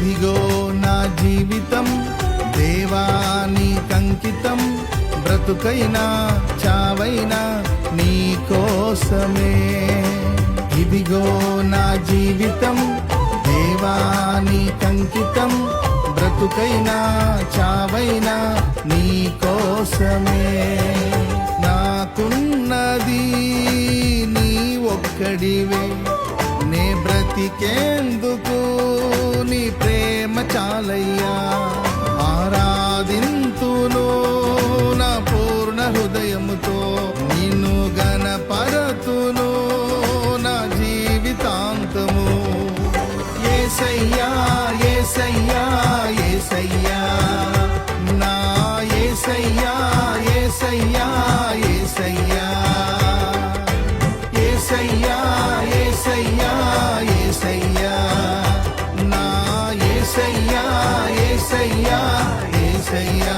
ఇదిగో నా జీవితం దేవా నీకంకితం, బ్రతుకైనా చావైనా నీ కోసమే. ఇదిగో నా జీవితం దేవా నీకంకితం, బ్రతుకైనా చావైనా నీ కోసమే. నాకున్నది నీ ఒక్కడివే, నే బ్రతికేందుకు నీ ప్రేమ చాలయ్యా. ఆరాధింతును నా పూర్ణ హృదయముతో, నిన్ను గణపరతును నా జీవితాంతము. యేసయ్యా యేసయ్యా యేసయ్యా, నా యేసయ్యా యేసయ్యా యేసయ్యా, యేసయ్యా యేసయ్యా యేసయ్యా, నా యేసయ్యా యేసయ్యా యేసయ్యా.